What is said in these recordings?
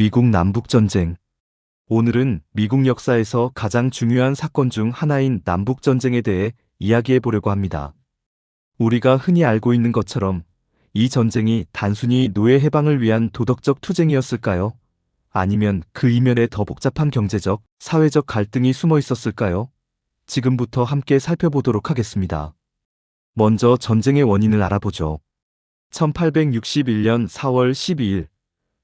미국 남북전쟁. 오늘은 미국 역사에서 가장 중요한 사건 중 하나인 남북전쟁에 대해 이야기해 보려고 합니다. 우리가 흔히 알고 있는 것처럼 이 전쟁이 단순히 노예 해방을 위한 도덕적 투쟁이었을까요? 아니면 그 이면에 더 복잡한 경제적, 사회적 갈등이 숨어 있었을까요? 지금부터 함께 살펴보도록 하겠습니다. 먼저 전쟁의 원인을 알아보죠. 1861년 4월 12일,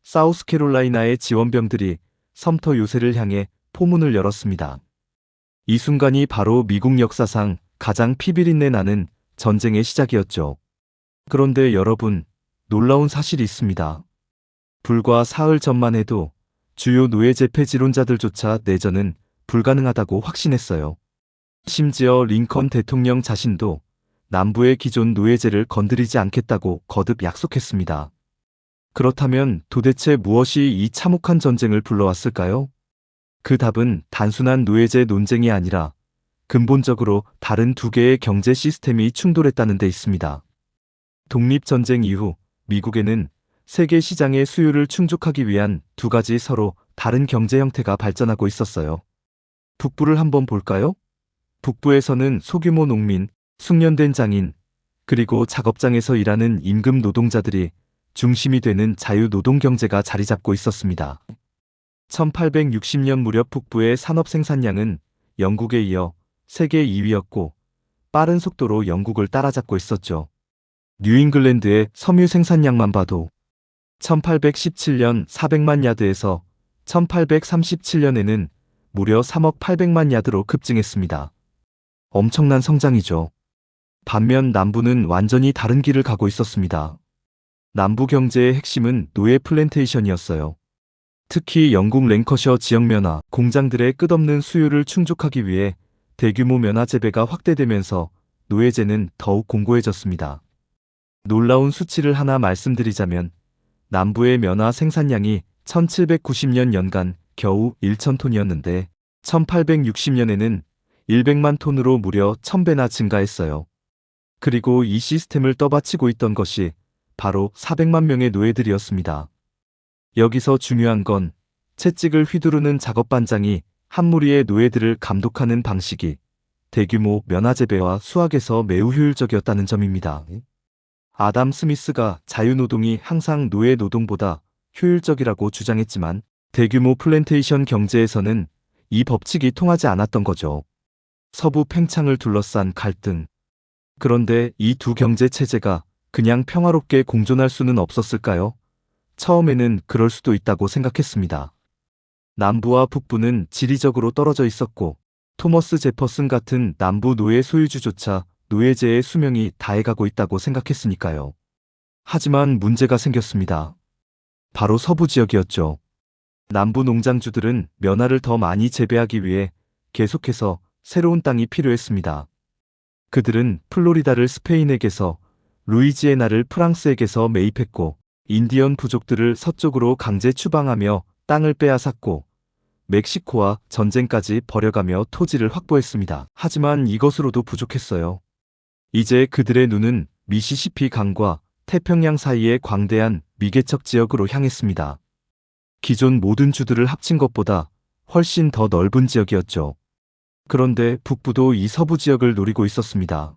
사우스캐롤라이나의 지원병들이 섬터 요새를 향해 포문을 열었습니다. 이 순간이 바로 미국 역사상 가장 피비린내 나는 전쟁의 시작이었죠. 그런데 여러분, 놀라운 사실이 있습니다. 불과 사흘 전만 해도 주요 노예 재패 지론자들조차 내전은 불가능하다고 확신했어요. 심지어 링컨 대통령 자신도 남부의 기존 노예제를 건드리지 않겠다고 거듭 약속했습니다. 그렇다면 도대체 무엇이 이 참혹한 전쟁을 불러왔을까요? 그 답은 단순한 노예제 논쟁이 아니라 근본적으로 다른 두 개의 경제 시스템이 충돌했다는 데 있습니다. 독립전쟁 이후 미국에는 세계 시장의 수요를 충족하기 위한 두 가지 서로 다른 경제 형태가 발전하고 있었어요. 북부를 한번 볼까요? 북부에서는 소규모 농민, 숙련된 장인, 그리고 작업장에서 일하는 임금 노동자들이 중심이 되는 자유노동 경제가 자리 잡고 있었습니다. 1860년 무렵 북부의 산업 생산량은 영국에 이어 세계 2위였고 빠른 속도로 영국을 따라잡고 있었죠. 뉴잉글랜드의 섬유 생산량만 봐도 1817년 400만 야드에서 1837년에는 무려 3억 800만 야드로 급증했습니다. 엄청난 성장이죠. 반면 남부는 완전히 다른 길을 가고 있었습니다. 남부 경제의 핵심은 노예 플랜테이션이었어요. 특히 영국 랭커셔 지역 면화 공장들의 끝없는 수요를 충족하기 위해 대규모 면화 재배가 확대되면서 노예제는 더욱 공고해졌습니다. 놀라운 수치를 하나 말씀드리자면 남부의 면화 생산량이 1790년 연간 겨우 1000톤이었는데 1860년에는 100만 톤으로 무려 1000배나 증가했어요. 그리고 이 시스템을 떠받치고 있던 것이 바로 400만 명의 노예들이었습니다. 여기서 중요한 건 채찍을 휘두르는 작업반장이 한 무리의 노예들을 감독하는 방식이 대규모 면화 재배와 수확에서 매우 효율적이었다는 점입니다. 아담 스미스가 자유노동이 항상 노예 노동보다 효율적이라고 주장했지만 대규모 플랜테이션 경제에서는 이 법칙이 통하지 않았던 거죠. 서부 팽창을 둘러싼 갈등. 그런데 이 두 경제 체제가 그냥 평화롭게 공존할 수는 없었을까요? 처음에는 그럴 수도 있다고 생각했습니다. 남부와 북부는 지리적으로 떨어져 있었고 토머스 제퍼슨 같은 남부 노예 소유주조차 노예제의 수명이 다해가고 있다고 생각했으니까요. 하지만 문제가 생겼습니다. 바로 서부 지역이었죠. 남부 농장주들은 면화를 더 많이 재배하기 위해 계속해서 새로운 땅이 필요했습니다. 그들은 플로리다를 스페인에게서, 루이지애나를 프랑스에게서 매입했고 인디언 부족들을 서쪽으로 강제 추방하며 땅을 빼앗았고 멕시코와 전쟁까지 벌여가며 토지를 확보했습니다. 하지만 이것으로도 부족했어요. 이제 그들의 눈은 미시시피 강과 태평양 사이의 광대한 미개척 지역으로 향했습니다. 기존 모든 주들을 합친 것보다 훨씬 더 넓은 지역이었죠. 그런데 북부도 이 서부 지역을 노리고 있었습니다.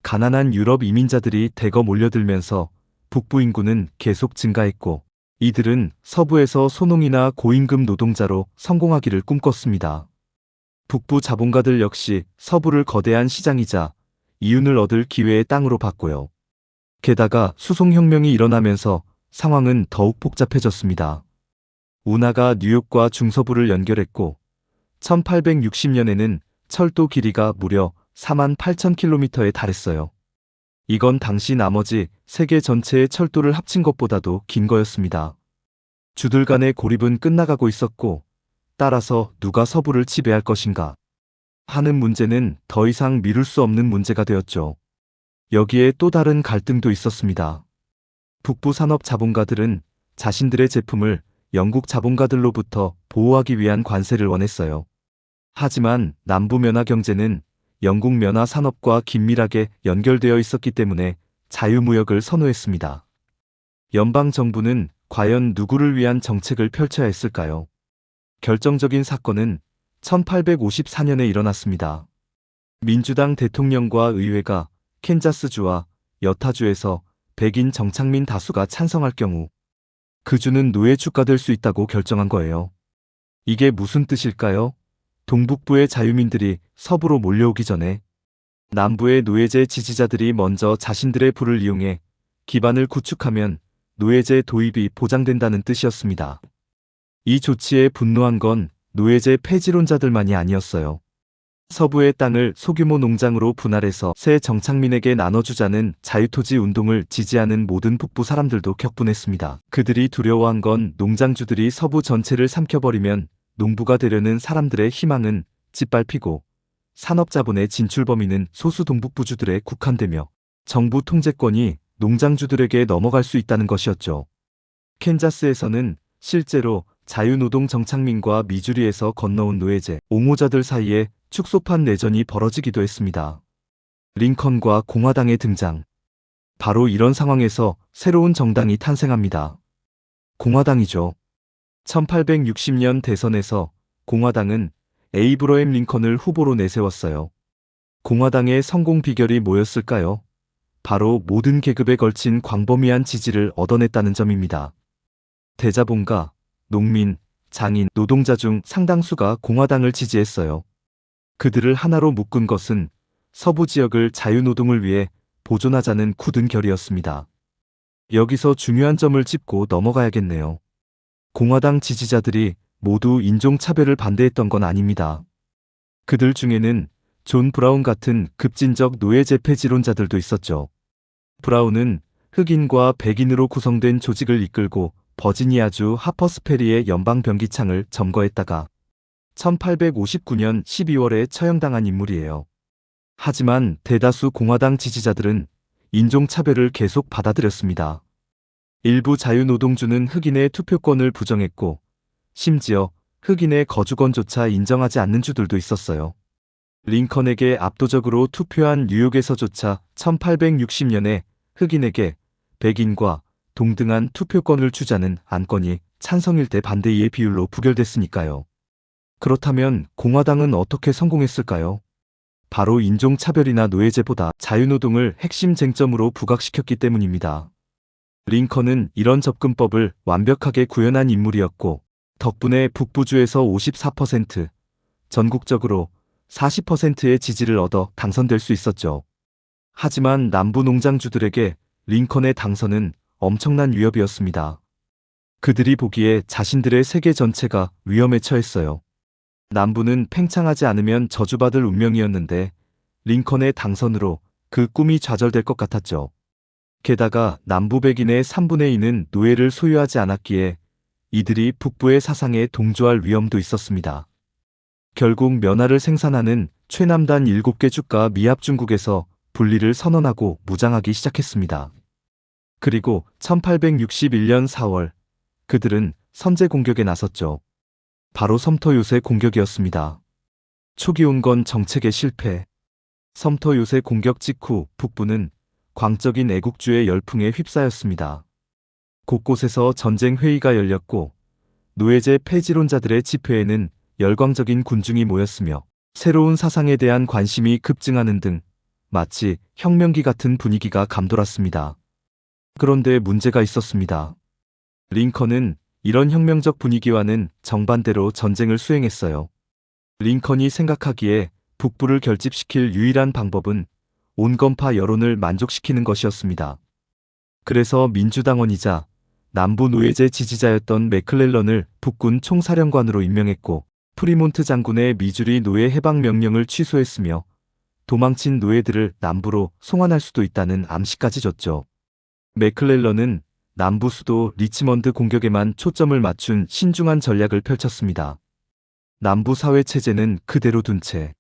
가난한 유럽 이민자들이 대거 몰려들면서 북부 인구는 계속 증가했고 이들은 서부에서 소농이나 고임금 노동자로 성공하기를 꿈꿨습니다. 북부 자본가들 역시 서부를 거대한 시장이자 이윤을 얻을 기회의 땅으로 봤고요. 게다가 수송혁명이 일어나면서 상황은 더욱 복잡해졌습니다. 운하가 뉴욕과 중서부를 연결했고 1860년에는 철도 길이가 무려 48,000km에 달했어요. 이건 당시 나머지 세계 전체의 철도를 합친 것보다도 긴 거였습니다. 주들 간의 고립은 끝나가고 있었고 따라서 누가 서부를 지배할 것인가 하는 문제는 더 이상 미룰 수 없는 문제가 되었죠. 여기에 또 다른 갈등도 있었습니다. 북부 산업 자본가들은 자신들의 제품을 영국 자본가들로부터 보호하기 위한 관세를 원했어요. 하지만 남부 면화 경제는 영국 면화 산업과 긴밀하게 연결되어 있었기 때문에 자유무역을 선호했습니다. 연방 정부는 과연 누구를 위한 정책을 펼쳐야 했을까요? 결정적인 사건은 1854년에 일어났습니다. 민주당 대통령과 의회가 캔자스주와 여타주에서 백인 정착민 다수가 찬성할 경우 그 주는 노예 주가될 수 있다고 결정한 거예요. 이게 무슨 뜻일까요? 동북부의 자유민들이 서부로 몰려오기 전에 남부의 노예제 지지자들이 먼저 자신들의 부를 이용해 기반을 구축하면 노예제 도입이 보장된다는 뜻이었습니다. 이 조치에 분노한 건 노예제 폐지론자들만이 아니었어요. 서부의 땅을 소규모 농장으로 분할해서 새 정착민에게 나눠주자는 자유토지 운동을 지지하는 모든 북부 사람들도 격분했습니다. 그들이 두려워한 건 농장주들이 서부 전체를 삼켜버리면 농부가 되려는 사람들의 희망은 짓밟히고 산업자본의 진출 범위는 소수 동북부주들에 국한되며 정부 통제권이 농장주들에게 넘어갈 수 있다는 것이었죠. 캔자스에서는 실제로 자유노동 정착민과 미주리에서 건너온 노예제 옹호자들 사이에 축소판 내전이 벌어지기도 했습니다. 링컨과 공화당의 등장. 바로 이런 상황에서 새로운 정당이 탄생합니다. 공화당이죠. 1860년 대선에서 공화당은 에이브러햄 링컨을 후보로 내세웠어요. 공화당의 성공 비결이 뭐였을까요? 바로 모든 계급에 걸친 광범위한 지지를 얻어냈다는 점입니다. 대자본가, 농민, 장인, 노동자 중 상당수가 공화당을 지지했어요. 그들을 하나로 묶은 것은 서부 지역을 자유노동을 위해 보존하자는 굳은 결의였습니다. 여기서 중요한 점을 짚고 넘어가야겠네요. 공화당 지지자들이 모두 인종차별을 반대했던 건 아닙니다. 그들 중에는 존 브라운 같은 급진적 노예제 폐지론자들도 있었죠. 브라운은 흑인과 백인으로 구성된 조직을 이끌고 버지니아주 하퍼스페리의 연방변기창을 점거했다가 1859년 12월에 처형당한 인물이에요. 하지만 대다수 공화당 지지자들은 인종차별을 계속 받아들였습니다. 일부 자유노동주는 흑인의 투표권을 부정했고 심지어 흑인의 거주권조차 인정하지 않는 주들도 있었어요. 링컨에게 압도적으로 투표한 뉴욕에서조차 1860년에 흑인에게 백인과 동등한 투표권을 주자는 안건이 찬성일 대 반대의 비율로 부결됐으니까요. 그렇다면 공화당은 어떻게 성공했을까요? 바로 인종차별이나 노예제보다 자유노동을 핵심 쟁점으로 부각시켰기 때문입니다. 링컨은 이런 접근법을 완벽하게 구현한 인물이었고 덕분에 북부주에서 54%, 전국적으로 40%의 지지를 얻어 당선될 수 있었죠. 하지만 남부 농장주들에게 링컨의 당선은 엄청난 위협이었습니다. 그들이 보기에 자신들의 세계 전체가 위험에 처했어요. 남부는 팽창하지 않으면 저주받을 운명이었는데 링컨의 당선으로 그 꿈이 좌절될 것 같았죠. 게다가 남부 백인의 3분의 2는 노예를 소유하지 않았기에 이들이 북부의 사상에 동조할 위험도 있었습니다. 결국 면화를 생산하는 최남단 7개 주가 미합중국에서 분리를 선언하고 무장하기 시작했습니다. 그리고 1861년 4월 그들은 선제 공격에 나섰죠. 바로 섬터 요새 공격이었습니다. 촉이 온 건 정책의 실패. 섬터 요새 공격 직후 북부는 광적인 애국주의 열풍에 휩싸였습니다. 곳곳에서 전쟁 회의가 열렸고 노예제 폐지론자들의 집회에는 열광적인 군중이 모였으며 새로운 사상에 대한 관심이 급증하는 등 마치 혁명기 같은 분위기가 감돌았습니다. 그런데 문제가 있었습니다. 링컨은 이런 혁명적 분위기와는 정반대로 전쟁을 수행했어요. 링컨이 생각하기에 북부를 결집시킬 유일한 방법은 온건파 여론을 만족시키는 것이었습니다. 그래서 민주당원이자 남부 노예제 지지자였던 맥클렐런을 북군 총사령관으로 임명했고 프리몬트 장군의 미주리 노예 해방 명령을 취소했으며 도망친 노예들을 남부로 송환할 수도 있다는 암시까지 줬죠. 맥클렐런은 남부 수도 리치먼드 공격에만 초점을 맞춘 신중한 전략을 펼쳤습니다. 남부 사회 체제는 그대로 둔 채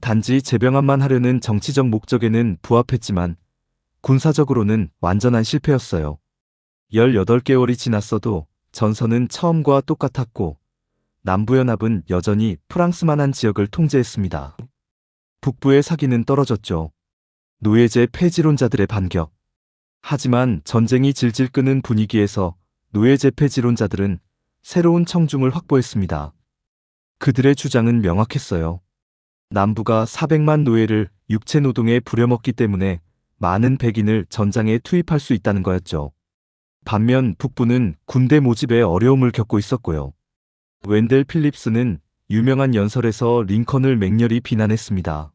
단지 재병합만 하려는 정치적 목적에는 부합했지만 군사적으로는 완전한 실패였어요. 18개월이 지났어도 전선은 처음과 똑같았고 남부연합은 여전히 프랑스만한 지역을 통제했습니다. 북부의 사기는 떨어졌죠. 노예제 폐지론자들의 반격. 하지만 전쟁이 질질 끄는 분위기에서 노예 재패지론자들은 새로운 청중을 확보했습니다. 그들의 주장은 명확했어요. 남부가 400만 노예를 육체 노동에 부려먹기 때문에 많은 백인을 전장에 투입할 수 있다는 거였죠. 반면 북부는 군대 모집에 어려움을 겪고 있었고요. 웬델 필립스는 유명한 연설에서 링컨을 맹렬히 비난했습니다.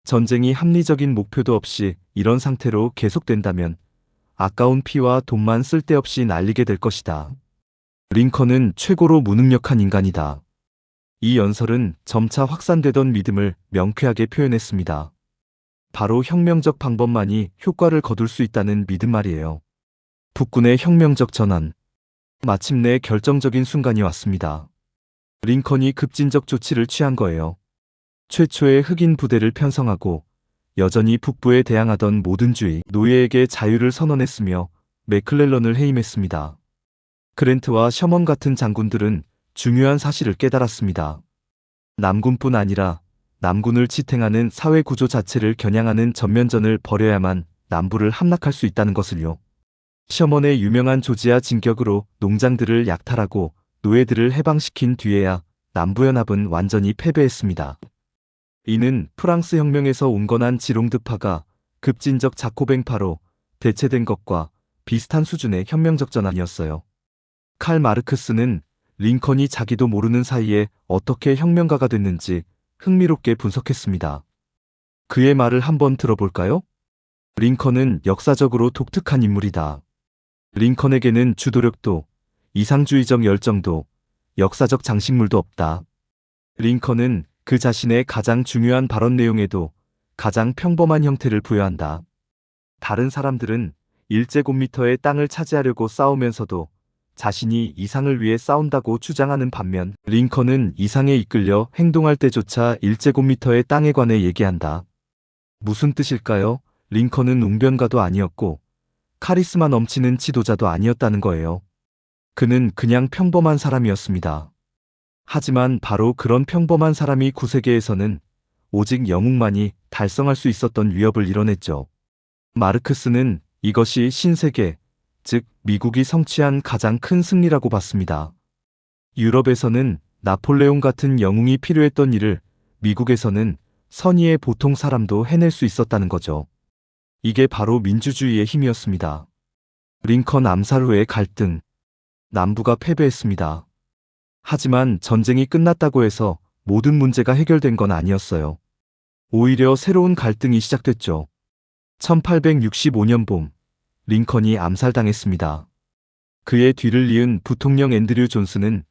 전쟁이 합리적인 목표도 없이 이런 상태로 계속된다면 아까운 피와 돈만 쓸데없이 날리게 될 것이다. 링컨은 최고로 무능력한 인간이다. 이 연설은 점차 확산되던 믿음을 명쾌하게 표현했습니다. 바로 혁명적 방법만이 효과를 거둘 수 있다는 믿음 말이에요. 북군의 혁명적 전환. 마침내 결정적인 순간이 왔습니다. 링컨이 급진적 조치를 취한 거예요. 최초의 흑인 부대를 편성하고 여전히 북부에 대항하던 모든 주의 노예에게 자유를 선언했으며 맥클렐런을 해임했습니다. 그랜트와 셔먼 같은 장군들은 중요한 사실을 깨달았습니다. 남군뿐 아니라 남군을 지탱하는 사회 구조 자체를 겨냥하는 전면전을 벌여야만 남부를 함락할 수 있다는 것을요. 셔먼의 유명한 조지아 진격으로 농장들을 약탈하고 노예들을 해방시킨 뒤에야 남부연합은 완전히 패배했습니다. 이는 프랑스 혁명에서 온건한 지롱드파가 급진적 자코뱅파로 대체된 것과 비슷한 수준의 혁명적 전환이었어요. 칼 마르크스는 링컨이 자기도 모르는 사이에 어떻게 혁명가가 됐는지 흥미롭게 분석했습니다. 그의 말을 한번 들어볼까요? 링컨은 역사적으로 독특한 인물이다. 링컨에게는 주도력도, 이상주의적 열정도, 역사적 장식물도 없다. 링컨은 그 자신의 가장 중요한 발언 내용에도 가장 평범한 형태를 부여한다. 다른 사람들은 일제곱미터의 땅을 차지하려고 싸우면서도 자신이 이상을 위해 싸운다고 주장하는 반면 링컨은 이상에 이끌려 행동할 때조차 일제곱미터의 땅에 관해 얘기한다. 무슨 뜻일까요? 링컨은 웅변가도 아니었고 카리스마 넘치는 지도자도 아니었다는 거예요. 그는 그냥 평범한 사람이었습니다. 하지만 바로 그런 평범한 사람이 구세계에서는 오직 영웅만이 달성할 수 있었던 위협을 이뤄냈죠. 마르크스는 이것이 신세계, 즉 미국이 성취한 가장 큰 승리라고 봤습니다. 유럽에서는 나폴레옹 같은 영웅이 필요했던 일을 미국에서는 선의의 보통 사람도 해낼 수 있었다는 거죠. 이게 바로 민주주의의 힘이었습니다. 링컨 암살 후의 갈등. 남부가 패배했습니다. 하지만 전쟁이 끝났다고 해서 모든 문제가 해결된 건 아니었어요. 오히려 새로운 갈등이 시작됐죠. 1865년 봄, 링컨이 암살당했습니다. 그의 뒤를 이은 부통령 앤드류 존슨은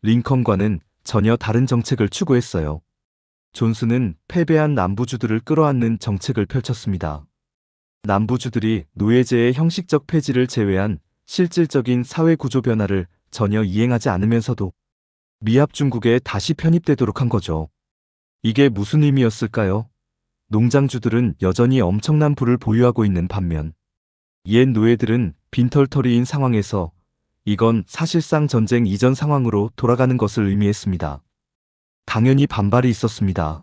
링컨과는 전혀 다른 정책을 추구했어요. 존슨은 패배한 남부주들을 끌어안는 정책을 펼쳤습니다. 남부주들이 노예제의 형식적 폐지를 제외한 실질적인 사회 구조 변화를 전혀 이행하지 않으면서도 미합 중국에 다시 편입되도록 한 거죠. 이게 무슨 의미였을까요? 농장주들은 여전히 엄청난 부를 보유하고 있는 반면 옛 노예들은 빈털터리인 상황에서 이건 사실상 전쟁 이전 상황으로 돌아가는 것을 의미했습니다. 당연히 반발이 있었습니다.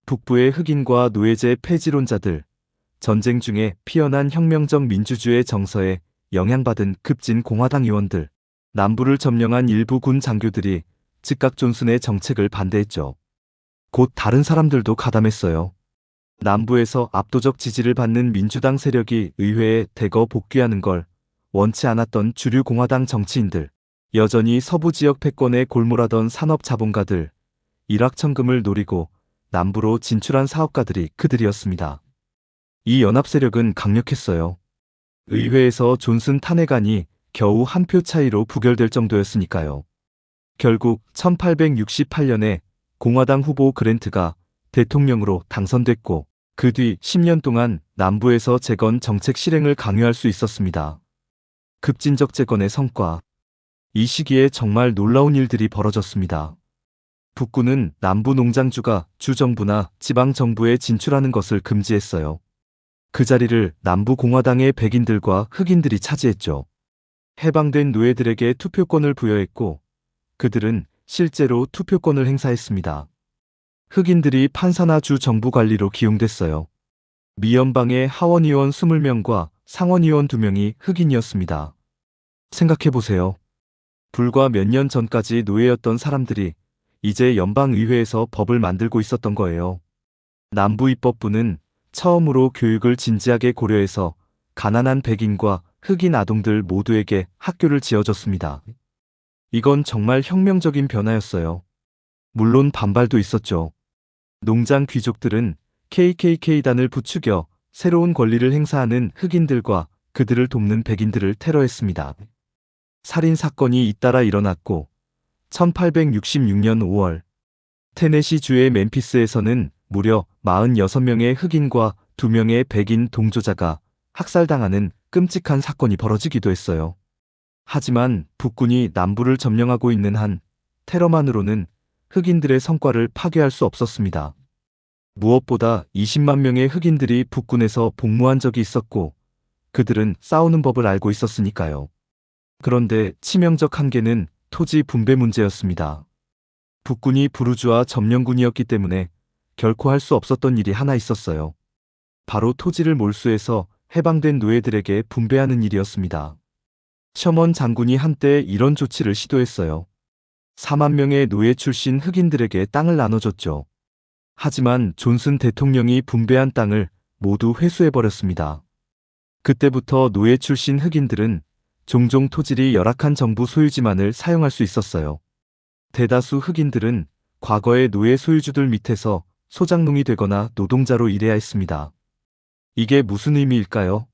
북부의 흑인과 노예제 폐지론자들, 전쟁 중에 피어난 혁명적 민주주의 정서에 영향받은 급진 공화당 의원들, 남부를 점령한 일부 군 장교들이 즉각 존슨의 정책을 반대했죠. 곧 다른 사람들도 가담했어요. 남부에서 압도적 지지를 받는 민주당 세력이 의회에 대거 복귀하는 걸 원치 않았던 주류 공화당 정치인들, 여전히 서부 지역 패권에 골몰하던 산업 자본가들, 일확천금을 노리고 남부로 진출한 사업가들이 그들이었습니다. 이 연합 세력은 강력했어요. 의회에서 존슨 탄핵안이 겨우 한 표 차이로 부결될 정도였으니까요. 결국 1868년에 공화당 후보 그랜트가 대통령으로 당선됐고 그 뒤 10년 동안 남부에서 재건 정책 실행을 강요할 수 있었습니다. 급진적 재건의 성과. 이 시기에 정말 놀라운 일들이 벌어졌습니다. 북군은 남부 농장주가 주정부나 지방정부에 진출하는 것을 금지했어요. 그 자리를 남부 공화당의 백인들과 흑인들이 차지했죠. 해방된 노예들에게 투표권을 부여했고 그들은 실제로 투표권을 행사했습니다. 흑인들이 판사나 주 정부 관리로 기용됐어요. 미연방의 하원의원 20명과 상원의원 2명이 흑인이었습니다. 생각해보세요. 불과 몇 년 전까지 노예였던 사람들이 이제 연방의회에서 법을 만들고 있었던 거예요. 남부입법부는 처음으로 교육을 진지하게 고려해서 가난한 백인과 흑인 아동들 모두에게 학교를 지어줬습니다. 이건 정말 혁명적인 변화였어요. 물론 반발도 있었죠. 농장 귀족들은 KKK단을 부추겨 새로운 권리를 행사하는 흑인들과 그들을 돕는 백인들을 테러했습니다. 살인 사건이 잇따라 일어났고 1866년 5월 테네시주의 멤피스에서는 무려 46명의 흑인과 2명의 백인 동조자가 학살당하는 끔찍한 사건이 벌어지기도 했어요. 하지만 북군이 남부를 점령하고 있는 한 테러만으로는 흑인들의 성과를 파괴할 수 없었습니다. 무엇보다 20만 명의 흑인들이 북군에서 복무한 적이 있었고 그들은 싸우는 법을 알고 있었으니까요. 그런데 치명적 한계는 토지 분배 문제였습니다. 북군이 부르주아 점령군이었기 때문에 결코 할 수 없었던 일이 하나 있었어요. 바로 토지를 몰수해서 해방된 노예들에게 분배하는 일이었습니다. 셔먼 장군이 한때 이런 조치를 시도했어요. 4만 명의 노예 출신 흑인들에게 땅을 나눠줬죠. 하지만 존슨 대통령이 분배한 땅을 모두 회수해버렸습니다. 그때부터 노예 출신 흑인들은 종종 토질이 열악한 정부 소유지만을 사용할 수 있었어요. 대다수 흑인들은 과거의 노예 소유주들 밑에서 소작농이 되거나 노동자로 일해야 했습니다. 이게 무슨 의미일까요?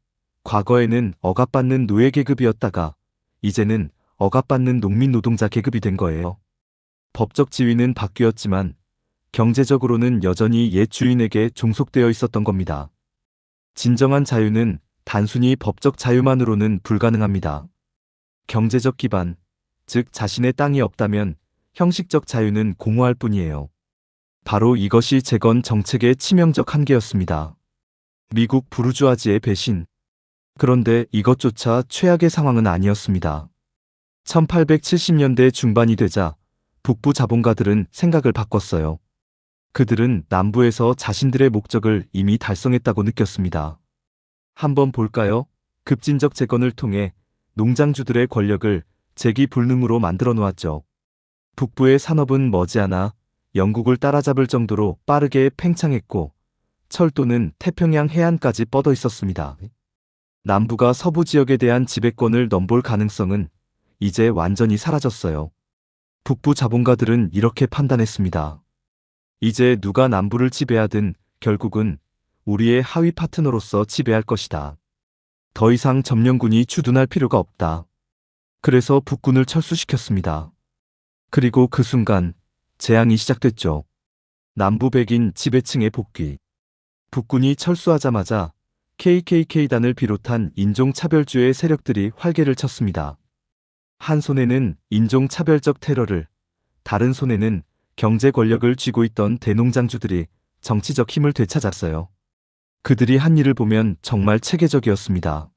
과거에는 억압받는 노예 계급이었다가 이제는 억압받는 농민 노동자 계급이 된 거예요. 법적 지위는 바뀌었지만 경제적으로는 여전히 옛 주인에게 종속되어 있었던 겁니다. 진정한 자유는 단순히 법적 자유만으로는 불가능합니다. 경제적 기반, 즉 자신의 땅이 없다면 형식적 자유는 공허할 뿐이에요. 바로 이것이 재건 정책의 치명적 한계였습니다. 미국 부르주아지의 배신. 그런데 이것조차 최악의 상황은 아니었습니다. 1870년대 중반이 되자 북부 자본가들은 생각을 바꿨어요. 그들은 남부에서 자신들의 목적을 이미 달성했다고 느꼈습니다. 한번 볼까요? 급진적 재건을 통해 농장주들의 권력을 재기불능으로 만들어 놓았죠. 북부의 산업은 머지않아 영국을 따라잡을 정도로 빠르게 팽창했고 철도는 태평양 해안까지 뻗어 있었습니다. 남부가 서부 지역에 대한 지배권을 넘볼 가능성은 이제 완전히 사라졌어요. 북부 자본가들은 이렇게 판단했습니다. 이제 누가 남부를 지배하든 결국은 우리의 하위 파트너로서 지배할 것이다. 더 이상 점령군이 주둔할 필요가 없다. 그래서 북군을 철수시켰습니다. 그리고 그 순간 재앙이 시작됐죠. 남부 백인 지배층의 복귀. 북군이 철수하자마자 KKK단을 비롯한 인종차별주의 세력들이 활개를 쳤습니다. 한 손에는 인종차별적 테러를, 다른 손에는 경제 권력을 쥐고 있던 대농장주들이 정치적 힘을 되찾았어요. 그들이 한 일을 보면 정말 체계적이었습니다.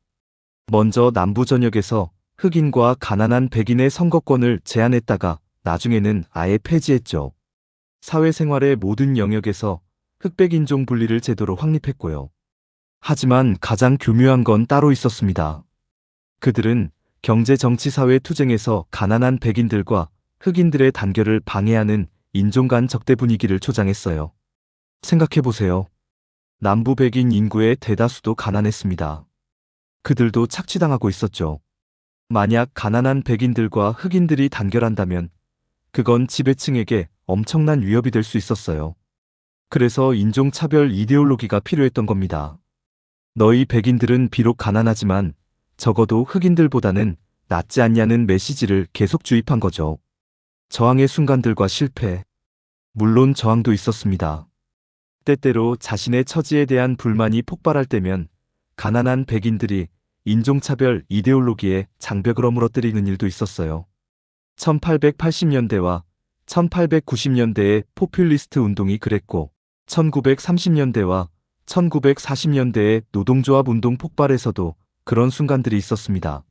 먼저 남부 전역에서 흑인과 가난한 백인의 선거권을 제한했다가 나중에는 아예 폐지했죠. 사회생활의 모든 영역에서 흑백인종 분리를 제도로 확립했고요. 하지만 가장 교묘한 건 따로 있었습니다. 그들은 경제 정치 사회 투쟁에서 가난한 백인들과 흑인들의 단결을 방해하는 인종 간 적대 분위기를 조장했어요. 생각해보세요. 남부 백인 인구의 대다수도 가난했습니다. 그들도 착취당하고 있었죠. 만약 가난한 백인들과 흑인들이 단결한다면 그건 지배층에게 엄청난 위협이 될 수 있었어요. 그래서 인종차별 이데올로기가 필요했던 겁니다. 너희 백인들은 비록 가난하지만 적어도 흑인들보다는 낫지 않냐는 메시지를 계속 주입한 거죠. 저항의 순간들과 실패. 물론 저항도 있었습니다. 때때로 자신의 처지에 대한 불만이 폭발할 때면 가난한 백인들이 인종차별 이데올로기에 장벽을 허물어뜨리는 일도 있었어요. 1880년대와 1890년대의 포퓰리스트 운동이 그랬고 1930년대와 1940년대의 노동조합 운동 폭발에서도 그런 순간들이 있었습니다.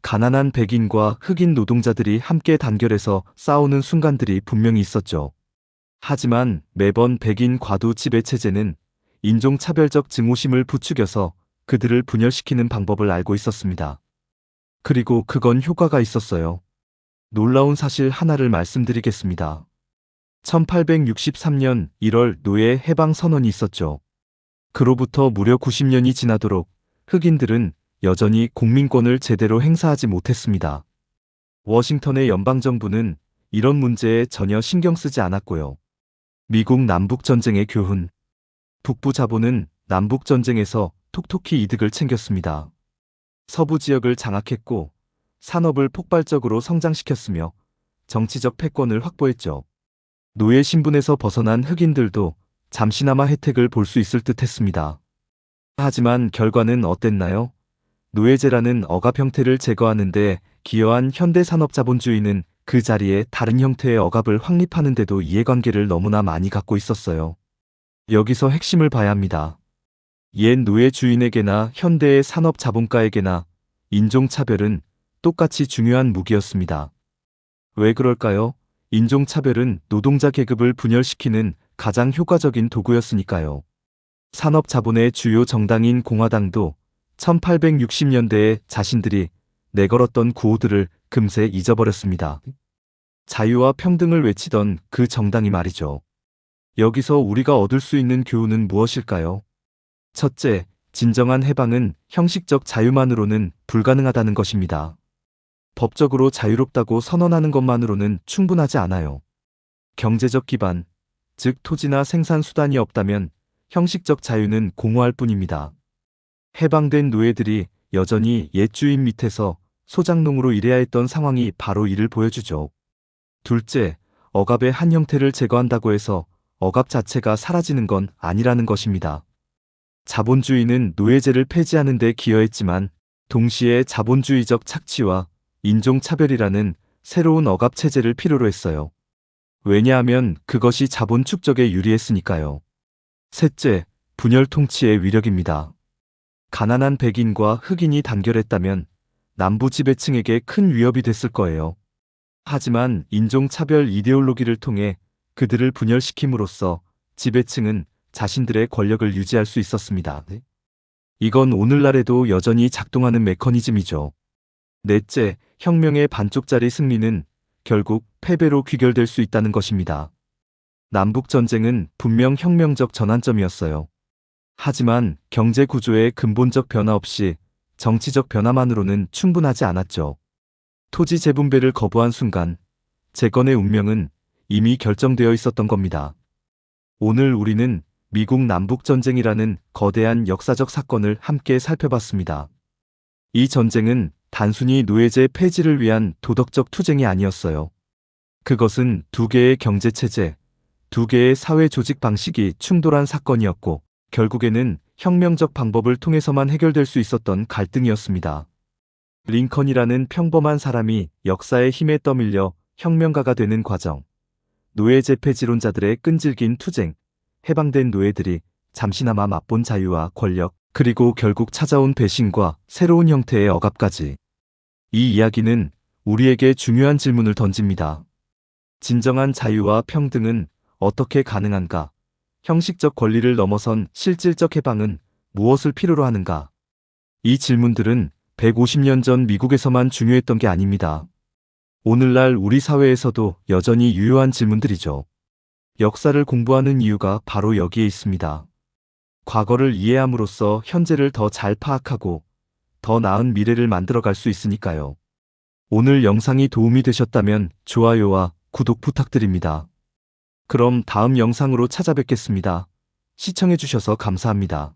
가난한 백인과 흑인 노동자들이 함께 단결해서 싸우는 순간들이 분명히 있었죠. 하지만 매번 백인 과도 지배체제는 인종차별적 증오심을 부추겨서 그들을 분열시키는 방법을 알고 있었습니다. 그리고 그건 효과가 있었어요. 놀라운 사실 하나를 말씀드리겠습니다. 1863년 1월 노예 해방 선언이 있었죠. 그로부터 무려 90년이 지나도록 흑인들은 여전히 국민권을 제대로 행사하지 못했습니다. 워싱턴의 연방정부는 이런 문제에 전혀 신경 쓰지 않았고요. 미국 남북전쟁의 교훈. 북부 자본은 남북전쟁에서 톡톡히 이득을 챙겼습니다. 서부 지역을 장악했고 산업을 폭발적으로 성장시켰으며 정치적 패권을 확보했죠. 노예 신분에서 벗어난 흑인들도 잠시나마 혜택을 볼 수 있을 듯 했습니다. 하지만 결과는 어땠나요? 노예제라는 억압 형태를 제거하는 데 기여한 현대산업자본주의는 그 자리에 다른 형태의 억압을 확립하는 데도 이해관계를 너무나 많이 갖고 있었어요. 여기서 핵심을 봐야 합니다. 옛 노예 주인에게나 현대의 산업자본가에게나 인종차별은 똑같이 중요한 무기였습니다. 왜 그럴까요? 인종차별은 노동자 계급을 분열시키는 가장 효과적인 도구였으니까요. 산업자본의 주요 정당인 공화당도 1860년대에 자신들이 내걸었던 구호들을 금세 잊어버렸습니다. 자유와 평등을 외치던 그 정당이 말이죠. 여기서 우리가 얻을 수 있는 교훈은 무엇일까요? 첫째, 진정한 해방은 형식적 자유만으로는 불가능하다는 것입니다. 법적으로 자유롭다고 선언하는 것만으로는 충분하지 않아요. 경제적 기반, 즉 토지나 생산수단이 없다면 형식적 자유는 공허할 뿐입니다. 해방된 노예들이 여전히 옛 주인 밑에서 소장농으로 일해야 했던 상황이 바로 이를 보여주죠. 둘째, 억압의 한 형태를 제거한다고 해서 억압 자체가 사라지는 건 아니라는 것입니다. 자본주의는 노예제를 폐지하는 데 기여했지만 동시에 자본주의적 착취와 인종차별이라는 새로운 억압 체제를 필요로 했어요. 왜냐하면 그것이 자본 축적에 유리했으니까요. 셋째, 분열 통치의 위력입니다. 가난한 백인과 흑인이 단결했다면 남부 지배층에게 큰 위협이 됐을 거예요. 하지만 인종차별 이데올로기를 통해 그들을 분열시킴으로써 지배층은 자신들의 권력을 유지할 수 있었습니다. 이건 오늘날에도 여전히 작동하는 메커니즘이죠. 넷째, 혁명의 반쪽짜리 승리는 결국 패배로 귀결될 수 있다는 것입니다. 남북전쟁은 분명 혁명적 전환점이었어요. 하지만 경제 구조의 근본적 변화 없이 정치적 변화만으로는 충분하지 않았죠. 토지 재분배를 거부한 순간 재건의 운명은 이미 결정되어 있었던 겁니다. 오늘 우리는 미국 남북전쟁이라는 거대한 역사적 사건을 함께 살펴봤습니다. 이 전쟁은 단순히 노예제 폐지를 위한 도덕적 투쟁이 아니었어요. 그것은 두 개의 경제체제, 두 개의 사회 조직 방식이 충돌한 사건이었고 결국에는 혁명적 방법을 통해서만 해결될 수 있었던 갈등이었습니다. 링컨이라는 평범한 사람이 역사의 힘에 떠밀려 혁명가가 되는 과정, 노예제 폐지론자들의 끈질긴 투쟁, 해방된 노예들이 잠시나마 맛본 자유와 권력, 그리고 결국 찾아온 배신과 새로운 형태의 억압까지. 이 이야기는 우리에게 중요한 질문을 던집니다. 진정한 자유와 평등은 어떻게 가능한가? 형식적 권리를 넘어선 실질적 해방은 무엇을 필요로 하는가? 이 질문들은 150년 전 미국에서만 중요했던 게 아닙니다. 오늘날 우리 사회에서도 여전히 유효한 질문들이죠. 역사를 공부하는 이유가 바로 여기에 있습니다. 과거를 이해함으로써 현재를 더 잘 파악하고 더 나은 미래를 만들어갈 수 있으니까요. 오늘 영상이 도움이 되셨다면 좋아요와 구독 부탁드립니다. 그럼 다음 영상으로 찾아뵙겠습니다. 시청해주셔서 감사합니다.